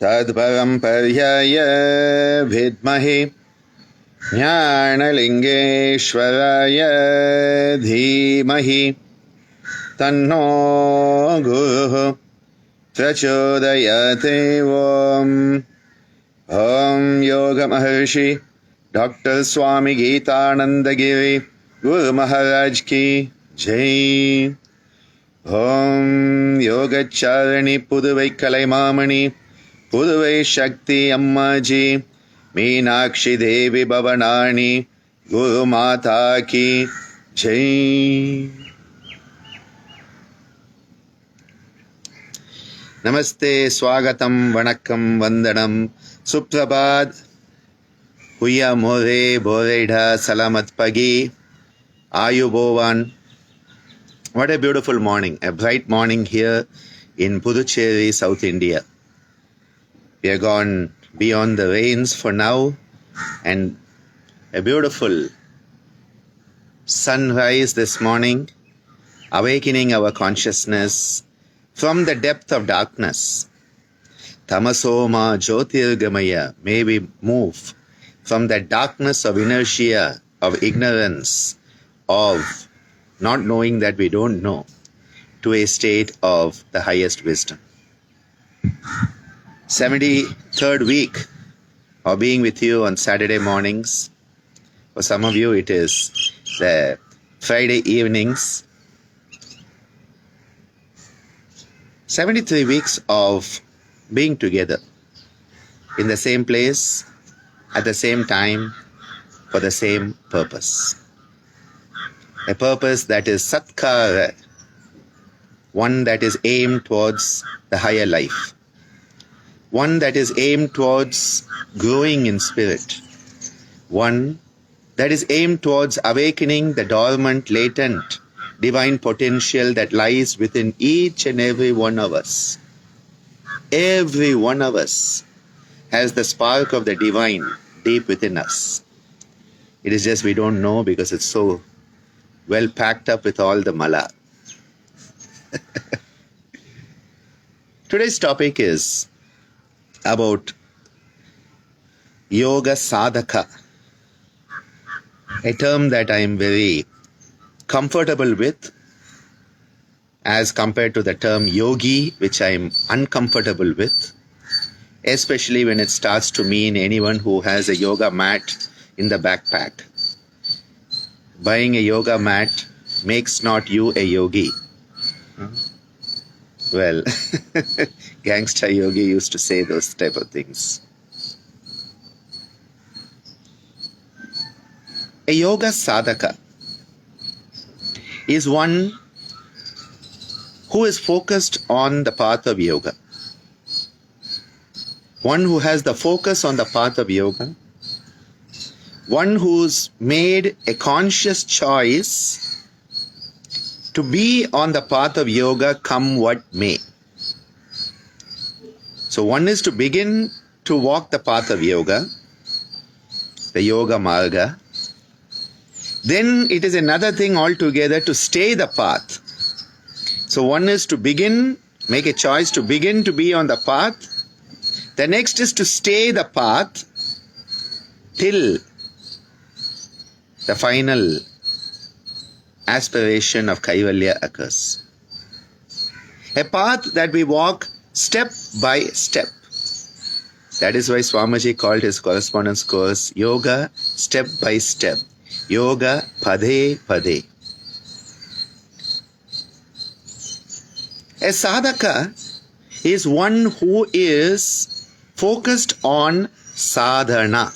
तद्भवं पर्याय विद्महे ज्ञानलिङ्गेश्वराय धीमहि तन्नो गुरुः प्रचोदयाते। ॐ योग महर्षि डॉक्टर स्वामी गीतानंदगिरि गुरु महाराज की जय। ओम योगचारिणी पुदुवै कलैमामणि पुदुवै शक्ति अम्माजी मीनाक्षी देवी भवनानी गुरु माता की जय। नमस्ते, स्वागतम, वणक्कम, वंदनम, सुप्रभात, हुया मोरे बोरेडा सलामत पगी, Ayubowan. What a beautiful morning, a bright morning here in Puducherry, South India. We are gone beyond the rains for now, and a beautiful sunrise this morning, awakening our consciousness from the depth of darkness. Tamasoma Jyotirgamaya, may we move from the darkness of inertia, of ignorance, of not knowing that we don't know, to a state of the highest wisdom. 73rd week of being with you on Saturday mornings. For some of you it is the Friday evenings. 73 weeks of being together in the same place, at the same time, for the same purpose. A purpose that is satkara, one that is aimed towards the higher life, one that is aimed towards growing in spirit, one that is aimed towards awakening the dormant, latent, divine potential that lies within each and every one of us. Every one of us has the spark of the divine deep within us. It is just we don't know because it's so well packed up with all the mala. Today's topic is about yoga sadhaka, a term that I am very comfortable with as compared to the term yogi, which I am uncomfortable with, especially when it starts to mean anyone who has a yoga mat in the backpack. Buying a yoga mat makes not you a yogi. Well, gangster yogi used to say those type of things. A yoga sadhaka is one who is focused on the path of yoga. One who has the focus on the path of yoga. One who's made a conscious choice to be on the path of yoga come what may. So one is to begin to walk the path of yoga, the yoga marga. Then it is another thing altogether to stay the path. So one is to begin, make a choice to begin to be on the path. The next is to stay the path till the final aspiration of Kaivalya occurs. A path that we walk step by step. That is why Swamiji called his correspondence course Yoga Step by Step. Yoga Pade Pade. A sadhaka is one who is focused on sadhana.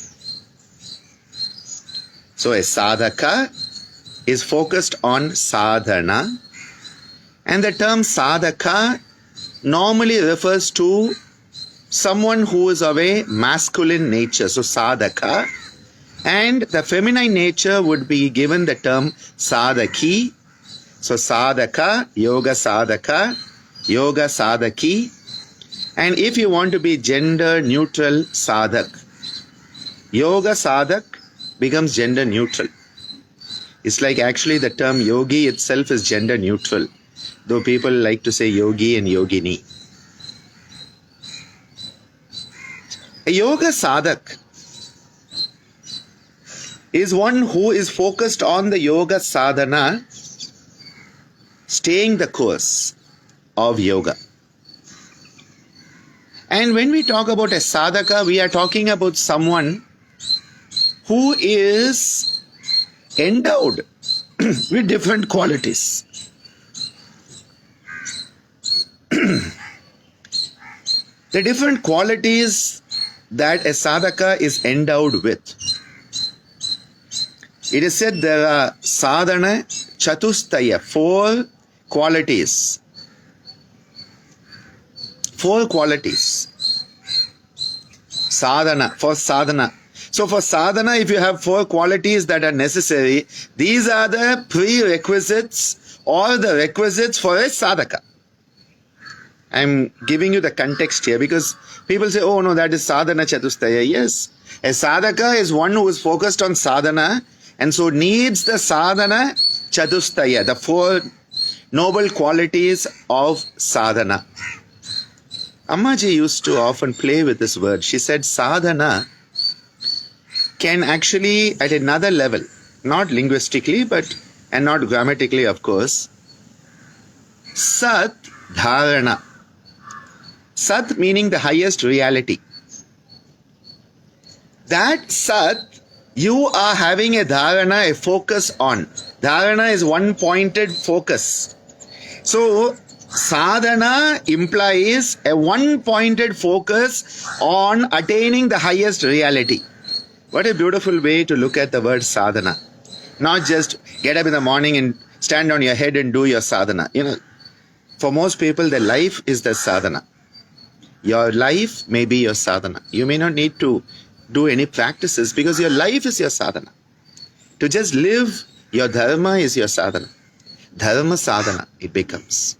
So a sadhaka is focused on sadhana, and the term sadhaka normally refers to someone who is of a masculine nature. So sadhaka, and the feminine nature would be given the term sadhaki. So sadhaka, yoga sadhaki, and if you want to be gender neutral, sadhak. Yoga sadhak becomes gender neutral. It's like actually the term yogi itself is gender neutral, though people like to say yogi and yogini. A yoga sadhak is one who is focused on the yoga sadhana, staying the course of yoga. And when we talk about a sadhaka, we are talking about someone who is endowed with different qualities. The different qualities that a sadhaka is endowed with. It is said there are sadhana chatustaya, 4 qualities. 4 qualities. Sadhana, for sadhana. So for sadhana, if you have 4 qualities that are necessary, these are the prerequisites or the requisites for a sadhaka. I'm giving you the context here because people say, oh no, that is sadhana chatustaya. Yes, a sadhaka is one who is focused on sadhana and so needs the sadhana chatustaya, the 4 noble qualities of sadhana. Ammaji used to often play with this word. She said sadhana can actually, at another level, not linguistically, and not grammatically, of course, sat dharana. Sat meaning the highest reality. That sat, you are having a dharana, a focus on. Dharana is one pointed focus. So, sadhana implies a one pointed focus on attaining the highest reality. What a beautiful way to look at the word sadhana. Not just get up in the morning and stand on your head and do your sadhana. You know, for most people, their life is the sadhana. Your life may be your sadhana. You may not need to do any practices because your life is your sadhana. To just live your dharma is your sadhana. Dharma sadhana, it becomes.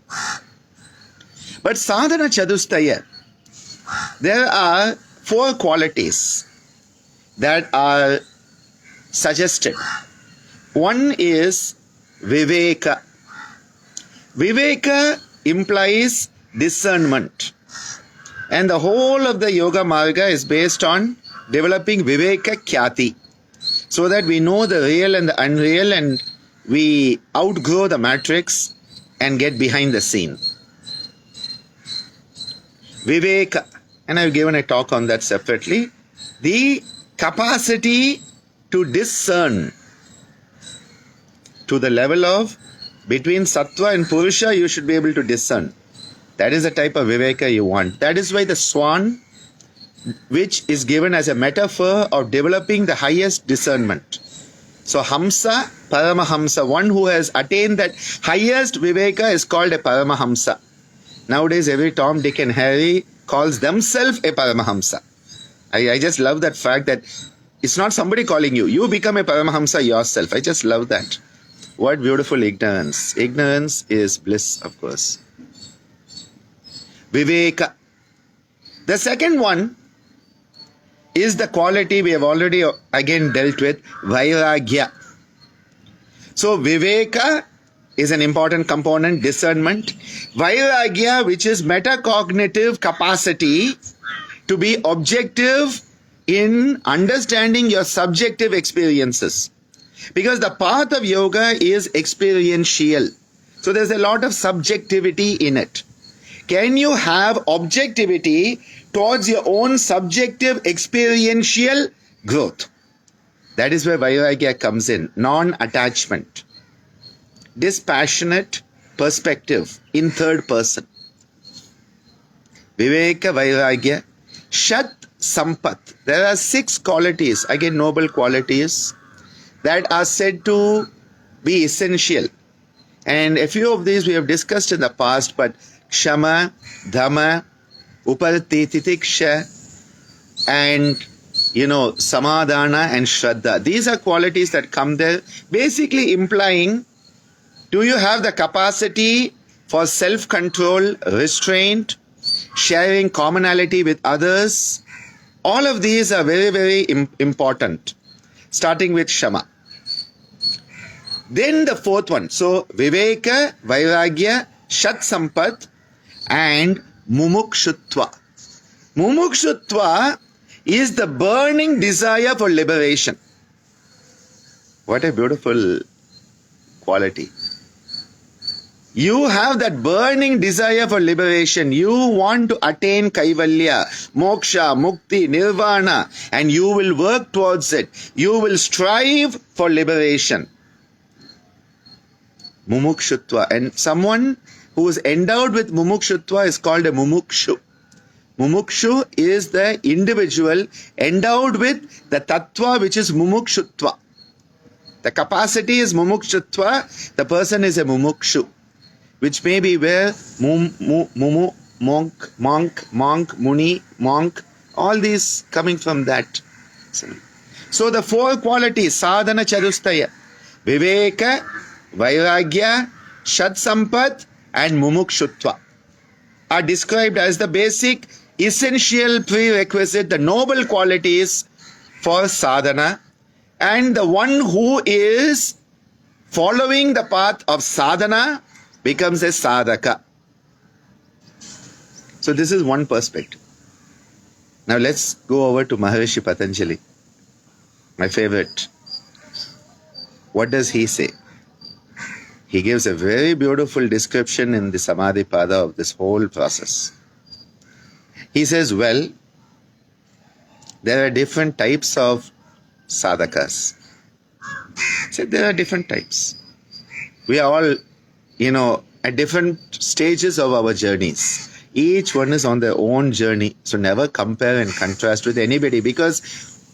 But sadhana chadustaya, there are 4 qualities that are suggested. One is viveka. Viveka implies discernment. And the whole of the yoga marga is based on developing viveka khyati, so that we know the real and the unreal and we outgrow the matrix and get behind the scene. Viveka, and I've given a talk on that separately. The capacity to discern to the level of between sattva and purusha, you should be able to discern. That is the type of viveka you want. That is why the swan, which is given as a metaphor of developing the highest discernment. So Hamsa, Paramahamsa, one who has attained that highest viveka is called a Paramahamsa. Nowadays every Tom, Dick and Harry calls themselves a Paramahamsa. I just love that fact that it's not somebody calling you. You become a Paramahamsa yourself. I just love that. What beautiful ignorance. Ignorance is bliss, of course. Viveka. The second one is the quality we have already again dealt with, Vairagya. So Viveka is an important component, discernment. Vairagya, which is metacognitive capacity to be objective in understanding your subjective experiences. Because the path of yoga is experiential. So there's a lot of subjectivity in it. Can you have objectivity towards your own subjective experiential growth? That is where Vairagya comes in. Non-attachment. Dispassionate perspective in third person. Viveka Vairagya. Shat Sampat. There are 6 qualities, again noble qualities, that are said to be essential. And a few of these we have discussed in the past, but Kshama, Dhamma, Uparati, Titiksha, and Samadhana and Shraddha. These are qualities that come there, basically implying, do you have the capacity for self-control, restraint, sharing commonality with others? All of these are very, very important, starting with Shama. Then the 4th one. So, Viveka, Vairagya, Shat Sampat, and Mumukshutva. Mumukshutva is the burning desire for liberation. What a beautiful quality. You have that burning desire for liberation. You want to attain Kaivalya, Moksha, Mukti, Nirvana, and you will work towards it. You will strive for liberation. Mumukshutva. And someone who is endowed with Mumukshutva is called a Mumukshu. Mumukshu is the individual endowed with the Tattva which is Mumukshutva. The capacity is Mumukshutva. The person is a Mumukshu, which may be where mumu, monk, muni, monk, all these coming from that. So the four qualities, sadhana charustaya, viveka, vairagya, shat sampat, and mumukshutva, are described as the basic, essential prerequisite, the noble qualities for sadhana. And the one who is following the path of sadhana becomes a sadhaka. So this is one perspective. Now let's go over to Maharishi Patanjali, my favorite. What does he say? He gives a very beautiful description in the Samadhi Pada of this whole process. He says, well, there are different types of sadhakas. He said there are different types. We are all, at different stages of our journeys. Each one is on their own journey. So never compare and contrast with anybody because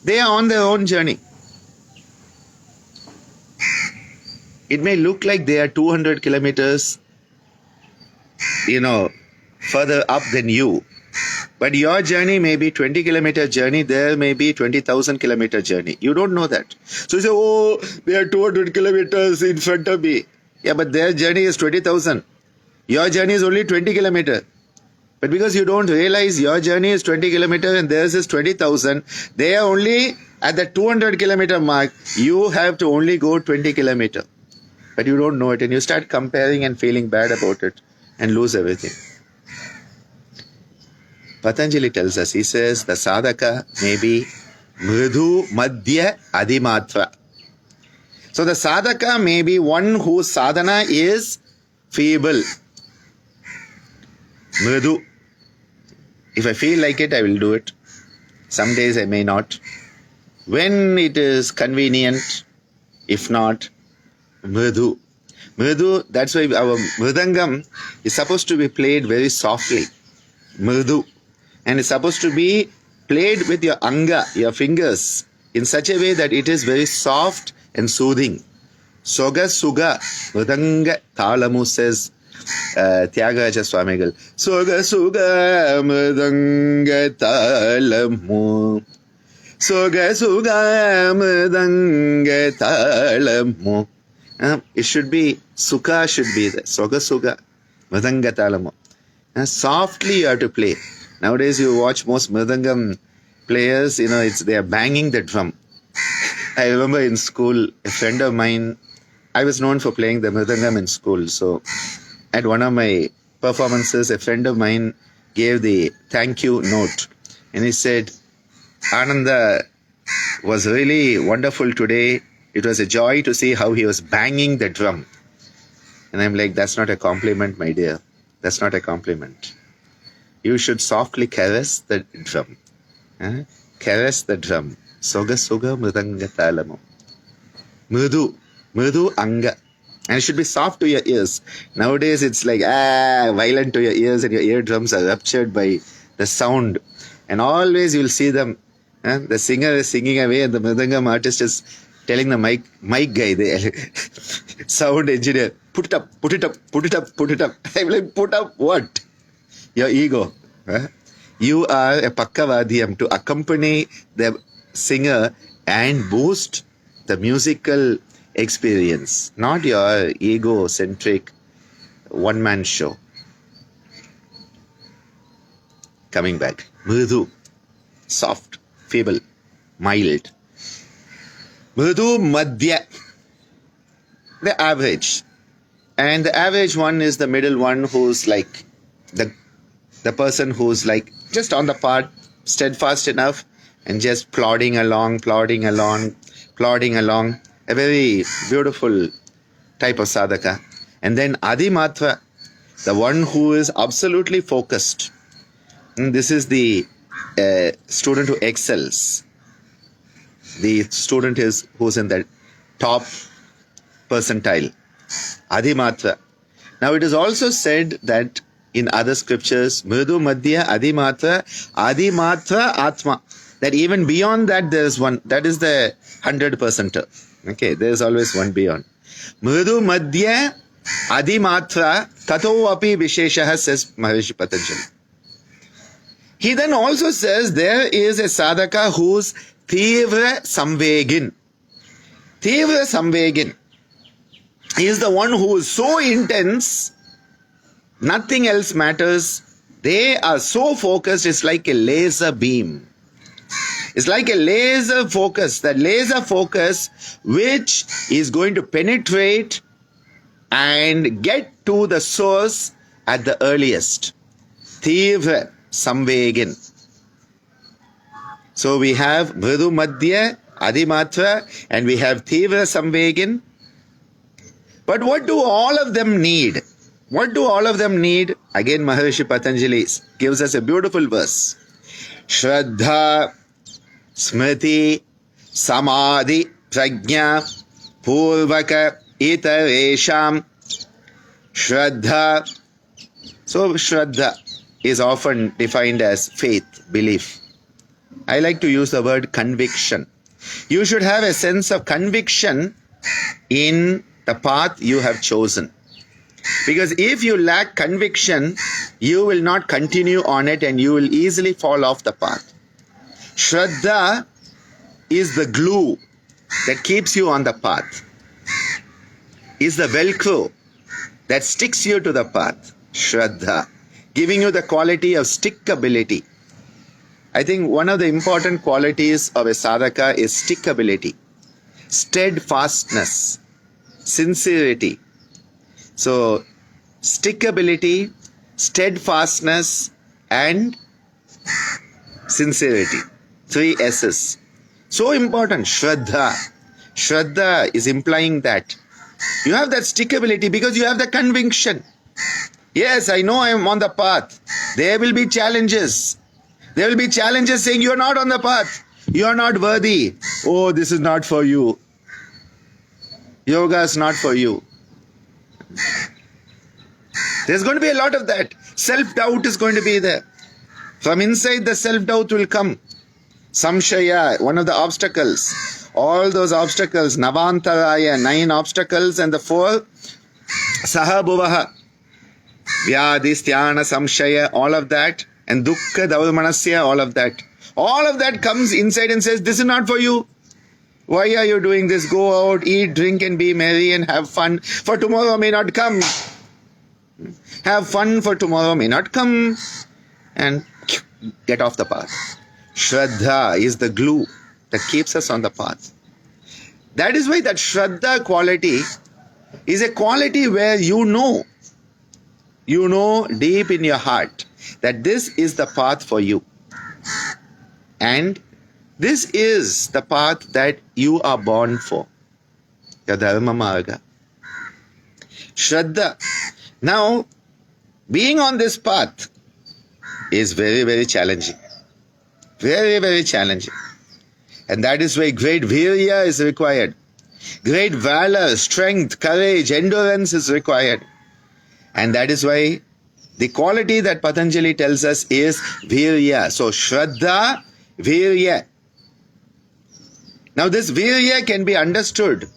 they are on their own journey. It may look like they are 200 kilometers, further up than you. But your journey may be 20-kilometer journey, there may be 20,000 kilometer journey. You don't know that. So you say, oh, they are 200 kilometers in front of me. Yeah, but their journey is 20,000. Your journey is only 20 kilometer. But because you don't realize your journey is 20 kilometer and theirs is 20,000, they are only at the 200 kilometer mark. You have to only go 20 kilometer. But you don't know it and you start comparing and feeling bad about it and lose everything. Patanjali tells us, he says, the sadhaka may be mridu, madhya, adimatra. So the sadhaka may be one whose sadhana is feeble. Mridu. If I feel like it, I will do it. Some days I may not. When it is convenient, if not, mridu. Mridu, that's why our mridangam is supposed to be played very softly. Mridu. And it's supposed to be played with your anga, your fingers, in such a way that it is very soft and soothing. Soga suga, mridanga talamu, says Tyagaraja Swamigal. Soga suga, mridanga talamu. Soga suga, mridanga talamu. It should be, sukha should be there. Soga suga, mridanga talamu. Softly you have to play. Nowadays you watch most mridangam players, they are banging the drum. I remember in school, a friend of mine, I was known for playing the mridangam in school. So at one of my performances, a friend of mine gave the thank you note. And he said, Ananda was really wonderful today. It was a joy to see how he was banging the drum. And I'm like, that's not a compliment, my dear. That's not a compliment. You should softly caress the drum. Caress the drum. Soga soga mridanga talamu. Mridu anga. And it should be soft to your ears. Nowadays it's like, violent to your ears and your eardrums are ruptured by the sound. And always you'll see them. The singer is singing away and the mridangam artist is telling the mic guy, the sound engineer, put it up, put it up, put it up, put it up. I'm like, put up what? Your ego. You are a pakkavadiyam to accompany the singer and boost the musical experience, not your egocentric one-man show. Coming back. Mridu. Soft, feeble, mild. Mridu madhya. The average. And the average one is the middle one who's like the person who's like just on the path, steadfast enough, and just plodding along, plodding along, plodding along. A very beautiful type of sadhaka. And then Adimatra, the one who is absolutely focused. And this is the student who excels. The student who's in the top percentile. Adimatra. Now it is also said that in other scriptures, Mridu Madhya Adimatra Atma. That even beyond that there is one. That is the 100%. Okay, there is always one beyond. Mridu Madhya Adimatra Tato Api Visheshaha, says Maharishi Patanjali. He then also says there is a sadhaka who's Tivra Samvegin. Tivra Samvegin. He is the one who is so intense, nothing else matters. They are so focused, it's like a laser beam. It's like a laser focus. That laser focus which is going to penetrate and get to the source at the earliest. Tivra Samvegin. So we have Mridu Madhya, Adimatra, and we have Tivra Samvegin. But what do all of them need? What do all of them need? Again, Maharishi Patanjali gives us a beautiful verse. Shraddha, Smriti, Samadhi, Prajna, Purvaka, Itaresham. Shraddha. So Shraddha is often defined as faith, belief. I like to use the word conviction. You should have a sense of conviction in the path you have chosen. Because if you lack conviction, you will not continue on it and you will easily fall off the path. Shraddha is the glue that keeps you on the path. Is the velcro that sticks you to the path. Shraddha, giving you the quality of stickability. I think one of the important qualities of a sadhaka is stickability, steadfastness, sincerity. So, stickability, steadfastness, and sincerity. 3 S's. So important. Shraddha. Shraddha is implying that you have that stickability because you have the conviction. Yes, I know I am on the path. There will be challenges. There will be challenges saying you are not on the path. You are not worthy. Oh, this is not for you. Yoga is not for you. There's going to be a lot of that. Self-doubt is going to be there. From inside, the self-doubt will come. Samshaya, one of the obstacles. All those obstacles, Navantaraya, 9 obstacles, and the 4, Sahabhuvaha, Vyadhisthana, Samshaya, all of that, and Dukkha, Daurmanasya, all of that. All of that comes inside and says, this is not for you. Why are you doing this? Go out, eat, drink, and be merry and have fun. For tomorrow may not come. Have fun, for tomorrow may not come. And get off the path. Shraddha is the glue that keeps us on the path. That is why that Shraddha quality is a quality where you know deep in your heart that this is the path for you. And this is the path that you are born for. Your Dharma Marga. Shraddha. Now, being on this path is very, very challenging. Very, very challenging. And that is why great virya is required. Great valor, strength, courage, endurance is required. And that is why the quality that Patanjali tells us is virya. So, Shraddha, virya. Now, this virya can be understood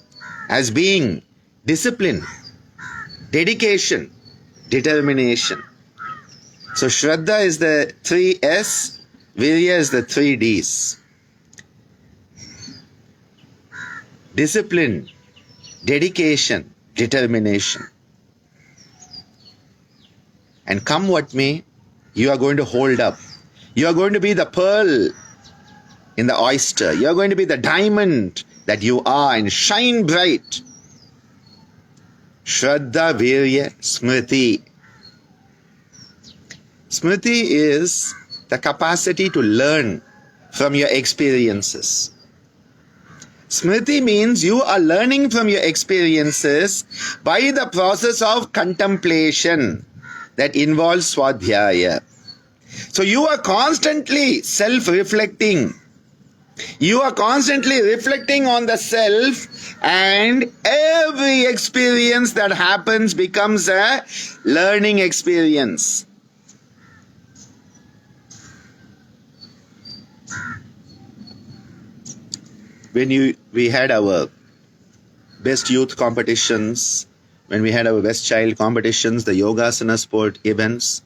as being discipline, dedication, determination. So, Shraddha is the 3 S, virya is the 3 Ds. Discipline, dedication, determination. And come what may, you are going to hold up. You are going to be the pearl in the oyster. You are going to be the diamond that you are and shine bright. Shraddha, Virya, Smriti. Smriti is the capacity to learn from your experiences. Smriti means you are learning from your experiences by the process of contemplation that involves swadhyaya. So you are constantly self-reflecting. You are constantly reflecting on the self, and every experience that happens becomes a learning experience. When we had our best youth competitions, when we had our best child competitions, the Yogasana sport events,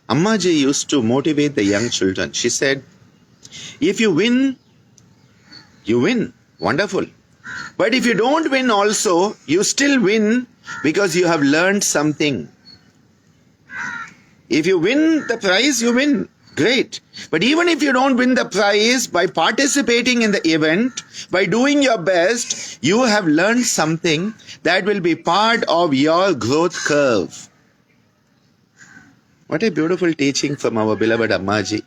Ammaji used to motivate the young children. She said, if you win, you win. Wonderful. But if you don't win also, you still win because you have learned something. If you win the prize, you win. Great. But even if you don't win the prize, by participating in the event, by doing your best, you have learned something that will be part of your growth curve. What a beautiful teaching from our beloved Ammaji.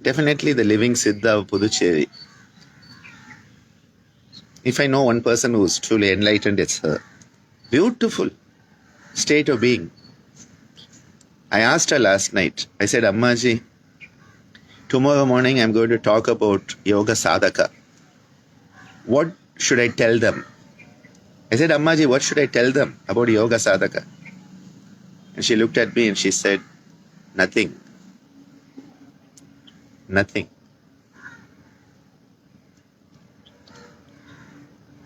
Definitely the living Siddha of Puducherry. If I know one person who is truly enlightened, it's her. Beautiful state of being. I asked her last night, I said, Ammaji, tomorrow morning I'm going to talk about Yoga Sadhaka. What should I tell them? I said, Ammaji, what should I tell them about Yoga Sadhaka? And she looked at me and she said, nothing. Nothing.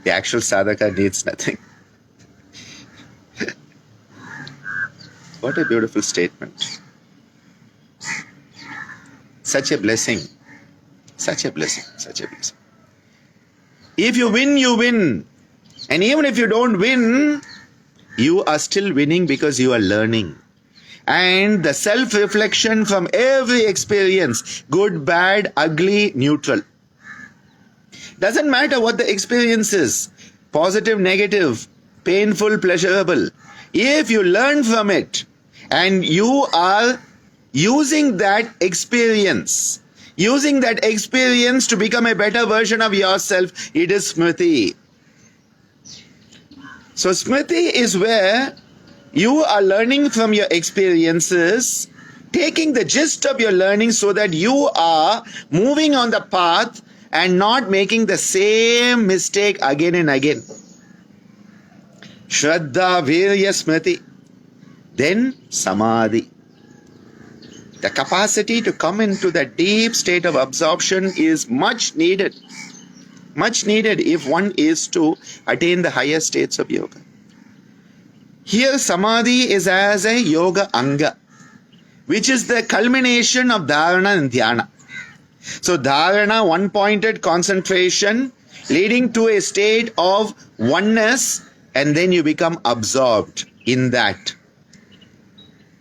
The actual sadhaka needs nothing. What a beautiful statement. Such a blessing. Such a blessing. Such a blessing. If you win, you win. And even if you don't win, you are still winning because you are learning. And the self-reflection from every experience, good, bad, ugly, neutral. Doesn't matter what the experience is, positive, negative, painful, pleasurable. If you learn from it and you are using that experience to become a better version of yourself, it is Smriti. So Smriti is where you are learning from your experiences, taking the gist of your learning so that you are moving on the path and not making the same mistake again and again. Shraddha, Virya, Smriti. Then Samadhi. The capacity to come into that deep state of absorption is much needed. Much needed if one is to attain the higher states of yoga. Here Samadhi is as a yoga anga, which is the culmination of dharana and dhyana. So dharana, one-pointed concentration, leading to a state of oneness, and then you become absorbed in that.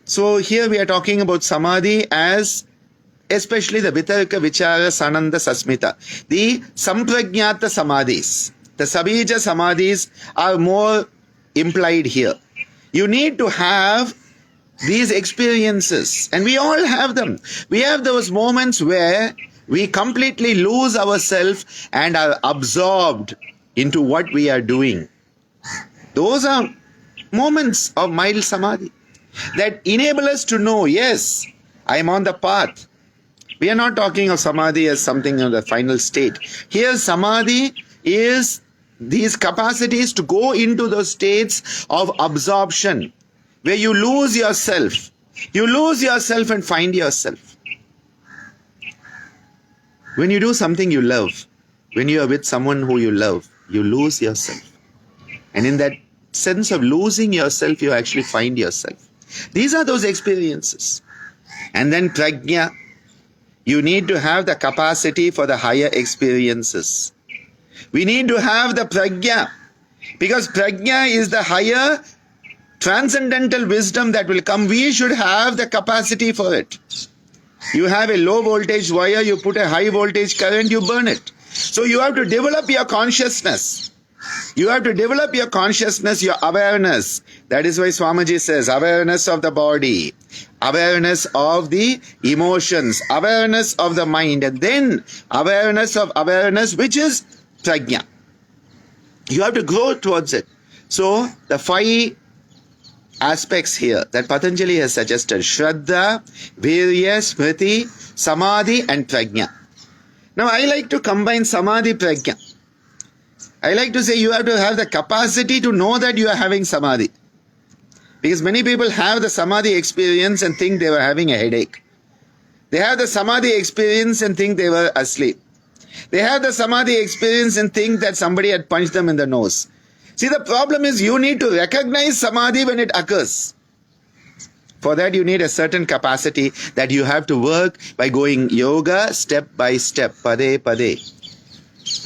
So here we are talking about Samadhi as especially the Vitarka, Vichara, Sananda, Sasmita. The Samprajnata Samadhis, the Sabija Samadhis are more implied here. You need to have these experiences, and we all have them. We have those moments where we completely lose ourselves and are absorbed into what we are doing. Those are moments of mild Samadhi that enable us to know, yes, I am on the path. We are not talking of Samadhi as something of the final state. Here Samadhi is these capacities to go into those states of absorption where you lose yourself. You lose yourself and find yourself. When you do something you love, when you are with someone who you love, you lose yourself. And in that sense of losing yourself, you actually find yourself. These are those experiences. And then prajna, you need to have the capacity for the higher experiences. We need to have the prajna, because prajna is the higher transcendental wisdom that will come. We should have the capacity for it. You have a low voltage wire, you put a high voltage current, you burn it. So you have to develop your consciousness. You have to develop your consciousness, your awareness, That is why Swamiji says awareness of the body, awareness of the emotions, awareness of the mind, and then awareness of awareness, which is prajna. You have to grow towards it. So the 5 aspects here that Patanjali has suggested: Shraddha, Virya, Smriti, Samadhi and Prajna. Now I like to combine Samadhi, Prajna. I like to say you have to have the capacity to know that you are having Samadhi. Because many people have the Samadhi experience and think they were having a headache. They have the Samadhi experience and think they were asleep. They have the Samadhi experience and think that somebody had punched them in the nose. See, the problem is you need to recognize Samadhi when it occurs. For that you need a certain capacity that you have to work by going yoga step by step, pade pade.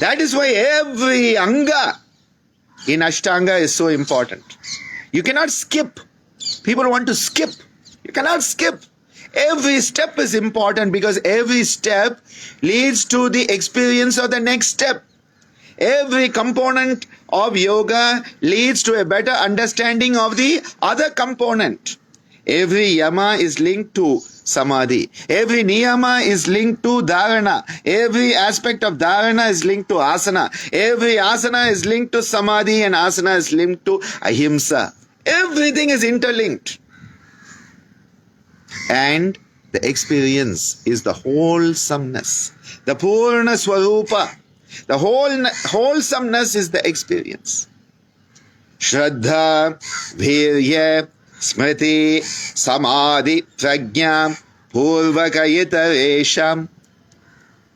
That is why every anga in Ashtanga is so important. You cannot skip. People want to skip. You cannot skip. Every step is important because every step leads to the experience of the next step. Every component of yoga leads to a better understanding of the other component. Every yama is linked to samadhi. Every niyama is linked to dharana. Every aspect of dharana is linked to asana. Every asana is linked to samadhi and asana is linked to ahimsa. Everything is interlinked. And the experience is the wholesomeness. The Purna Swarupa. The wholesomeness is the experience. Shraddha, Virya, Smriti, Samadhi, Prajna, Purvakayitaresham.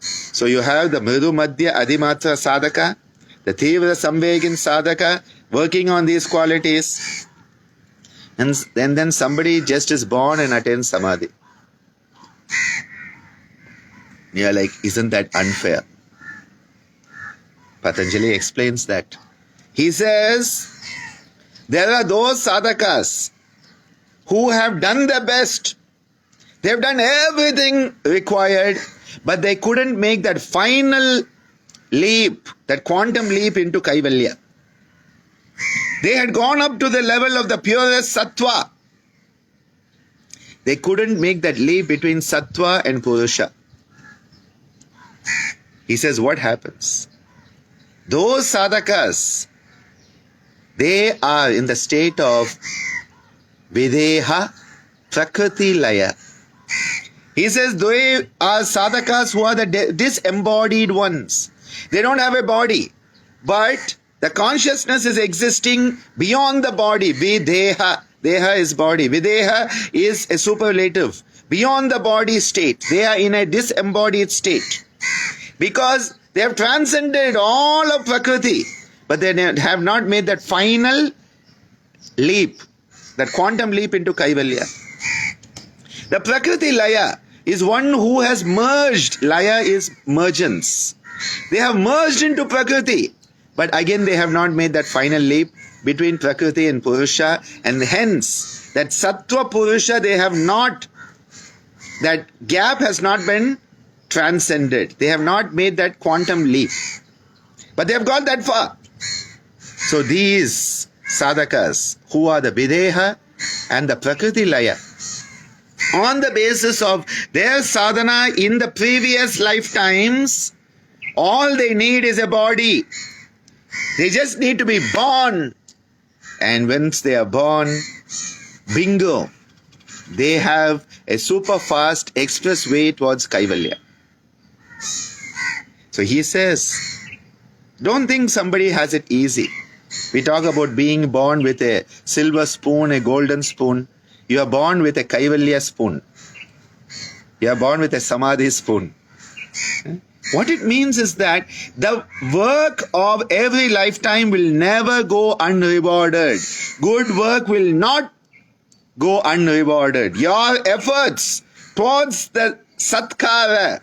So you have the Mridu Madhya Adhimatra Sadhaka, the Tivra Samvegin Sadhaka, working on these qualities. And then somebody just is born and attains Samadhi. You're like, isn't that unfair? Patanjali explains that. He says, there are those sadhakas who have done their best. They have done everything required, but they couldn't make that final leap, that quantum leap into Kaivalya. They had gone up to the level of the purest sattva. They couldn't make that leap between sattva and purusha. He says, what happens? Those sadhakas, they are in the state of videha prakriti laya. He says they are sadhakas who are the disembodied ones. They don't have a body, but the consciousness is existing beyond the body. Videha. Deha is body. Videha is a superlative. Beyond the body state. They are in a disembodied state. Because they have transcended all of Prakriti, but they have not made that final leap, that quantum leap into Kaivalya. The Prakriti Laya is one who has merged. Laya is mergence. They have merged into Prakriti, but again they have not made that final leap between Prakriti and Purusha, and hence that Sattva Purusha, they have not, that gap has not been transcended. They have not made that quantum leap. But they have gone that far. So these sadhakas, who are the Videha and the Prakriti Laya, on the basis of their sadhana in the previous lifetimes, all they need is a body. They just need to be born. And once they are born, bingo, they have a super fast express way towards Kaivalya. So he says, don't think somebody has it easy. We talk about being born with a silver spoon, a golden spoon. You are born with a Kaivalya spoon. You are born with a Samadhi spoon. What it means is that the work of every lifetime will never go unrewarded. Good work will not go unrewarded. Your efforts towards the satkara,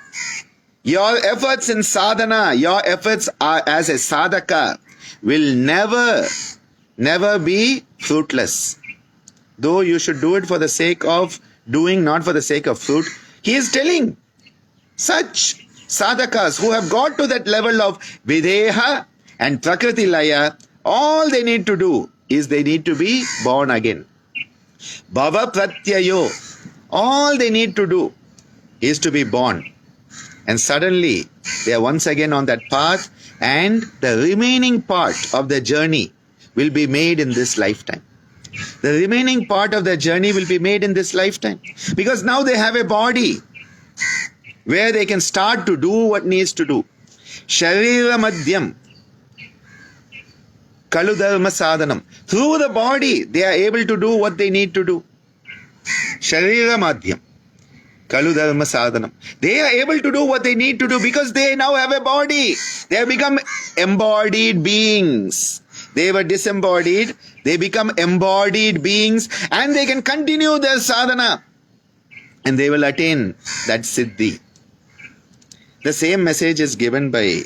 your efforts in sadhana, your efforts are as a sadhaka will never be fruitless. Though you should do it for the sake of doing, not for the sake of fruit. He is telling such sadhakas who have got to that level of videha and prakriti laya, all they need to do is they need to be born again. Bhava pratyayo. All they need to do is to be born. And suddenly they are once again on that path, and the remaining part of the journey will be made in this lifetime. The remaining part of the journey will be made in this lifetime. Because now they have a body where they can start to do what needs to do. Sharira madhyam kalu dharma sadhanam. Through the body, they are able to do what they need to do. Sharira madhyam kalu dharma sadhanam. They are able to do what they need to do because they now have a body. They have become embodied beings. They were disembodied. They become embodied beings, and they can continue their sadhana, and they will attain that siddhi. The same message is given by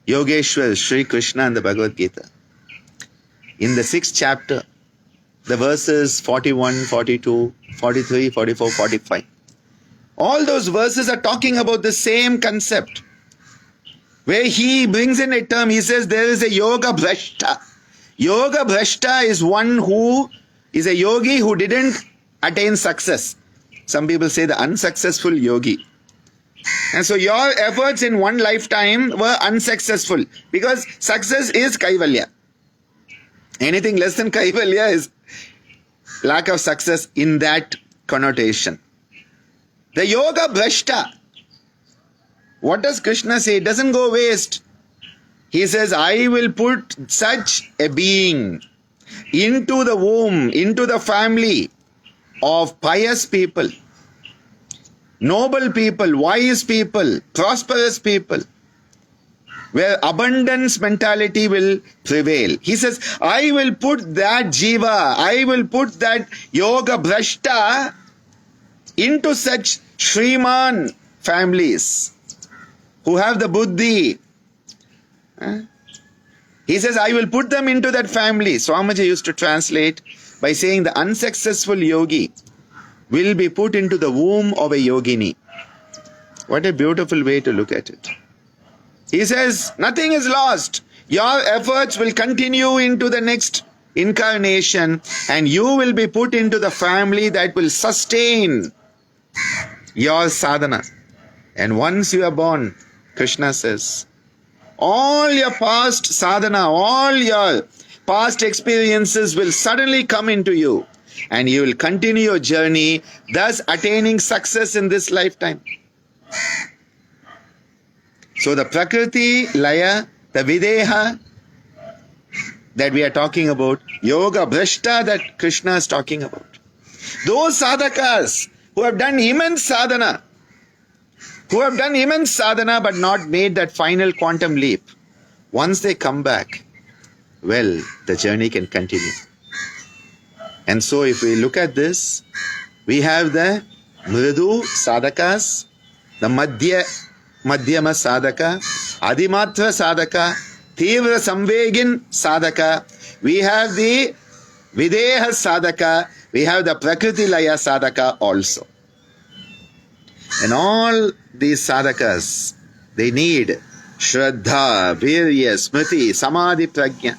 Yogeshwar Sri Krishna in the Bhagavad Gita. In the 6th chapter, the verses 41, 42, 43, 44, 45. All those verses are talking about the same concept. Where he brings in a term, he says there is a yoga bhrashta. Yoga bhrashta is one who is a yogi who didn't attain success. Some people say the unsuccessful yogi. And so your efforts in one lifetime were unsuccessful because success is kaivalya. Anything less than kaivalya is lack of success in that connotation. The yoga bhrashta. What does Krishna say? It doesn't go waste. He says, I will put such a being into the womb, into the family of pious people, noble people, wise people, prosperous people, where abundance mentality will prevail. He says, I will put that jiva, I will put that yoga bhrashta into such Shriman families who have the buddhi. He says, I will put them into that family. Swamiji used to translate by saying the unsuccessful yogi will be put into the womb of a yogini. What a beautiful way to look at it. He says, nothing is lost. Your efforts will continue into the next incarnation, and you will be put into the family that will sustain your sadhana. And once you are born, Krishna says, all your past sadhana, all your past experiences will suddenly come into you, and you will continue your journey, thus attaining success in this lifetime. So the Prakriti, Laya, the Videha that we are talking about, Yoga Bhrashta that Krishna is talking about. Those sadhakas who have done immense sadhana, but not made that final quantum leap, once they come back, well, the journey can continue. And so if we look at this, we have the Mridu sadhakas, the Madhyama sadhaka, Adimatra sadhaka, Tivra Samvegin sadhaka, we have the Videha sadhaka, we have the Prakriti Laya sadhaka also. And all these sadhakas, they need Shraddha, Virya, Smriti, Samadhi, Prajna.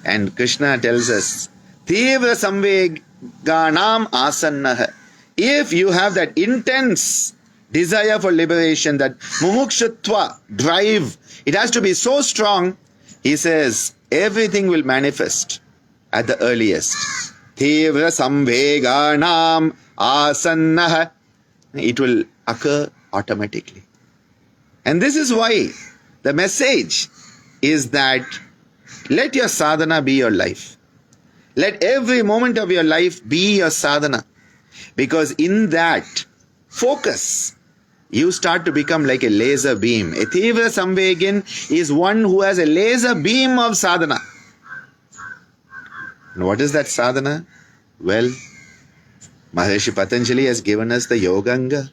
And Krishna tells us, Tivra Samveganam Asannaha. If you have that intense desire for liberation, that mumukshutva, drive, it has to be so strong, he says, everything will manifest at the earliest. Tivra Samveganam Asannaha. It will occur automatically. And this is why the message is that let your sadhana be your life. Let every moment of your life be your sadhana. Because in that focus, you start to become like a laser beam. A Tivra Samvegin is one who has a laser beam of sadhana. And what is that sadhana? Well, Maharishi Patanjali has given us the Yoganga.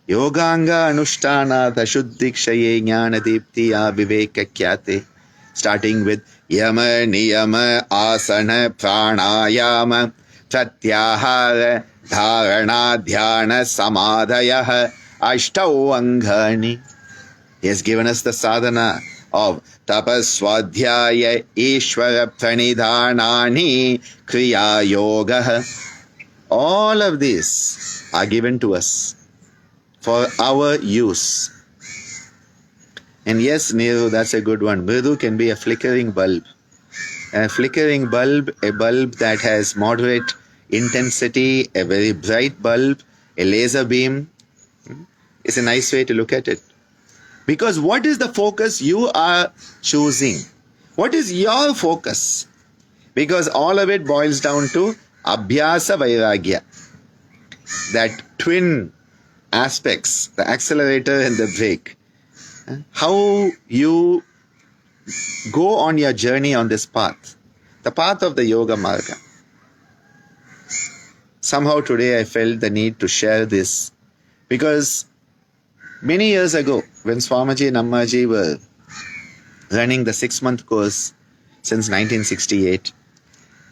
Yoganga Anushtana Tashuddhikshaye Jnana Diptiya Viveka Kyate. Starting with Yama Niyama Asana Pranayama Pratyahara Dharana Dhyana Samadhaya Ashtau Angani. He has given us the sadhana of tapaswadhyaya ishvara pranidhanani kriya yoga. All of these are given to us for our use. And yes, Nehru, that's a good one. Mridu can be a flickering bulb. A flickering bulb, a bulb that has moderate intensity, a very bright bulb, a laser beam, is a nice way to look at it. Because what is the focus you are choosing? What is your focus? Because all of it boils down to Abhyasa Vairagya. That twin aspects, the accelerator and the brake. How you go on your journey on this path, the path of the Yoga Marga. Somehow today I felt the need to share this because many years ago, when Swamiji and Ammaji were running the 6-month course since 1968,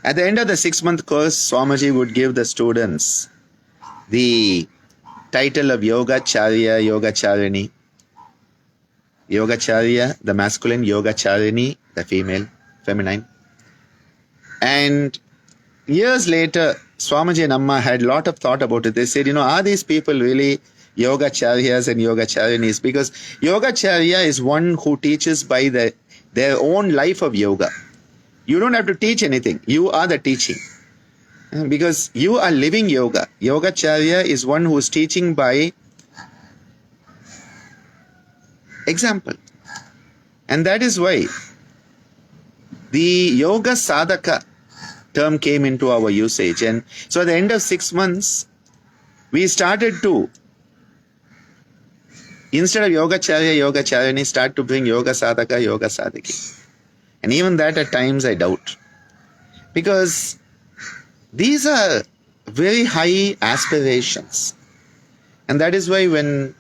at the end of the 6-month course, Swamiji would give the students the title of Yogacharya, Yogacharini. Yogacharya, the masculine, Yogacharini, the female, feminine. And years later, Swamiji and Amma had a lot of thought about it. They said, are these people really Yogacharyas and Yogacharinis? Because Yogacharya is one who teaches by their own life of yoga. You don't have to teach anything. You are the teaching. Because you are living yoga. Yogacharya is one who is teaching by example. And that is why the Yoga Sadhaka term came into our usage. And so at the end of 6 months, we started to, instead of Yogacharya, Yogacharini, start to bring Yoga Sadhaka, Yoga Sadhaki. And even that at times I doubt. Because these are very high aspirations. And that is why when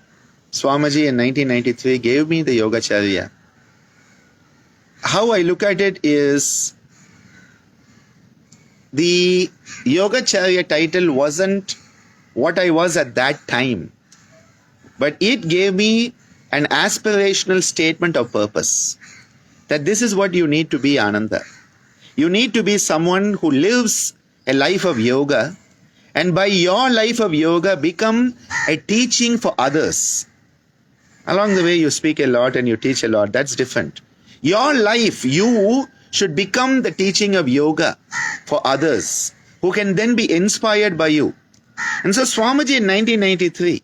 Swamiji in 1993 gave me the Yogacharya, how I look at it is the Yogacharya title wasn't what I was at that time, but it gave me an aspirational statement of purpose. That this is what you need to be, Ananda. You need to be someone who lives a life of yoga, and by your life of yoga become a teaching for others. Along the way you speak a lot and you teach a lot, that's different. Your life, you should become the teaching of yoga for others who can then be inspired by you. And so Swamiji in 1993,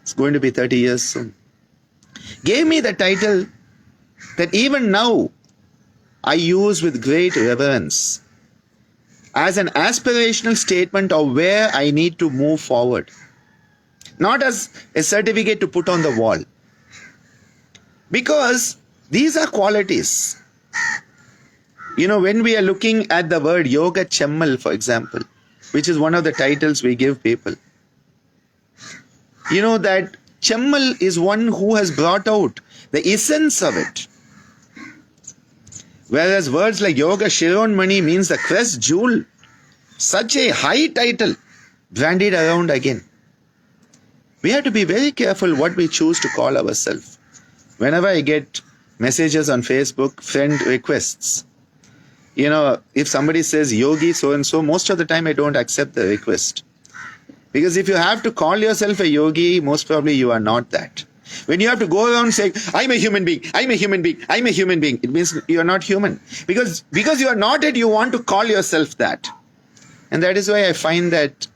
it's going to be 30 years soon, gave me the title that even now I use with great reverence as an aspirational statement of where I need to move forward. Not as a certificate to put on the wall. Because these are qualities. When we are looking at the word Yoga Chemmal, for example, which is one of the titles we give people, that Chemmal is one who has brought out the essence of it. Whereas words like Yoga Shironmani means the crest jewel. Such a high title branded around again. We have to be very careful what we choose to call ourselves. Whenever I get messages on Facebook, friend requests, if somebody says yogi so and so, most of the time I don't accept the request. Because if you have to call yourself a yogi, most probably you are not that. When you have to go around saying, I'm a human being, I'm a human being, I'm a human being, it means you are not human. Because you are not it, you want to call yourself that. And that is why I find that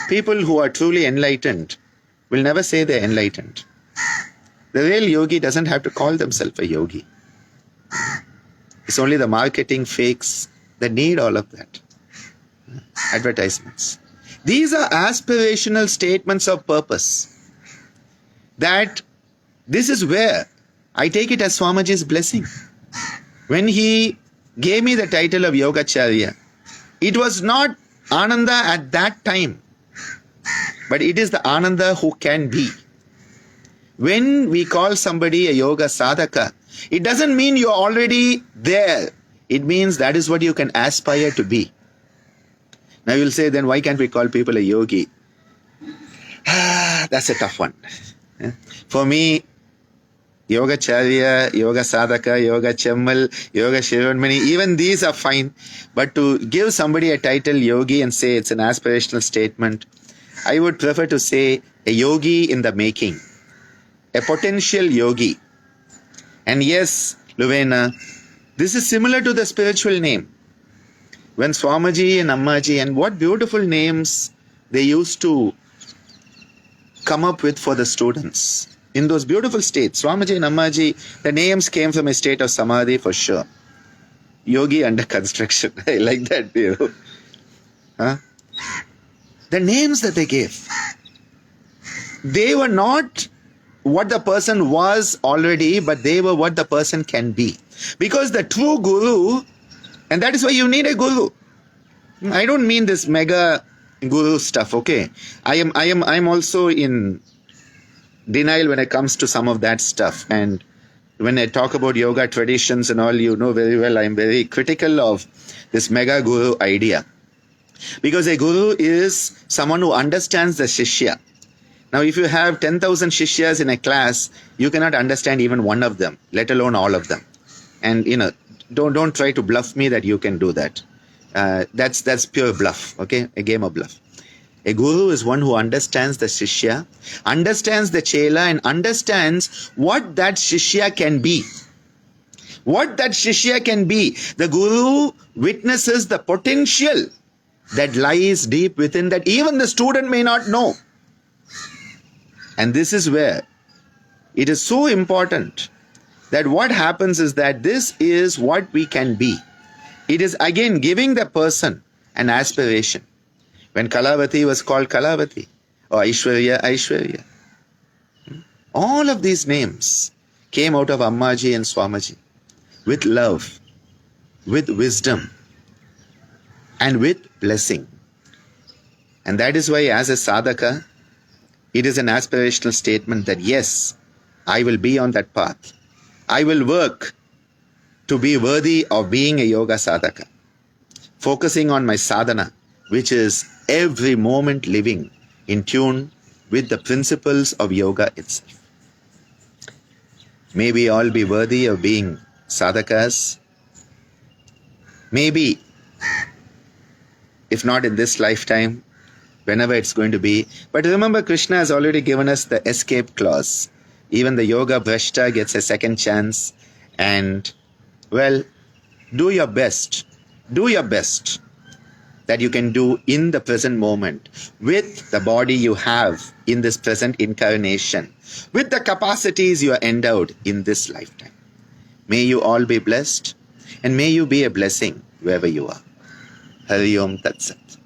people who are truly enlightened will never say they're enlightened. The real yogi doesn't have to call themselves a yogi. It's only the marketing fakes that need all of that. Advertisements. These are aspirational statements of purpose. That this is where I take it as Swamiji's blessing. When he gave me the title of Yogacharya, it was not Ananda at that time, but it is the Ananda who can be. When we call somebody a yoga sadhaka, it doesn't mean you're already there. It means that is what you can aspire to be. Now you'll say, then why can't we call people a yogi? That's a tough one. For me, Yoga Charya, Yoga Sadhaka, Yoga Chammal, Yoga Shivamani, even these are fine. But to give somebody a title yogi and say it's an aspirational statement, I would prefer to say a yogi in the making, a potential yogi. And yes, Luvena, this is similar to the spiritual name. When Swamiji and Ammaji, and what beautiful names they used to come up with for the students. In those beautiful states, Swamiji and Ammaji, the names came from a state of samadhi for sure. Yogi under construction. I like that, Huh? The names that they gave, they were not what the person was already, but they were what the person can be. Because the true guru, and that is why you need a guru. I don't mean this mega guru stuff, okay? I'm also in denial when it comes to some of that stuff. And when I talk about yoga traditions and all, you know very well, I'm very critical of this mega guru idea. Because a guru is someone who understands the shishya. Now, if you have 10,000 shishyas in a class, you cannot understand even one of them, let alone all of them. And, don't try to bluff me that you can do that. That's pure bluff, okay? A game of bluff. A guru is one who understands the shishya, understands the chela, and understands what that shishya can be. What that shishya can be. The guru witnesses the potential that lies deep within that even the student may not know. And this is where it is so important that what happens is that this is what we can be. It is again giving the person an aspiration. When Kalavati was called Kalavati, or Aishwarya, Aishwarya. All of these names came out of Ammaji and Swamiji with love, with wisdom, and with blessing. And that is why as a sadhaka, it is an aspirational statement that yes, I will be on that path. I will work to be worthy of being a yoga sadhaka, focusing on my sadhana, which is every moment living in tune with the principles of yoga itself. May we all be worthy of being sadhakas. Maybe, if not in this lifetime, whenever it's going to be. But remember, Krishna has already given us the escape clause. Even the yoga bhrashta gets a second chance. And, well, do your best. Do your best that you can do in the present moment with the body you have in this present incarnation, with the capacities you are endowed in this lifetime. May you all be blessed and may you be a blessing wherever you are. Hari Om Tat Sat.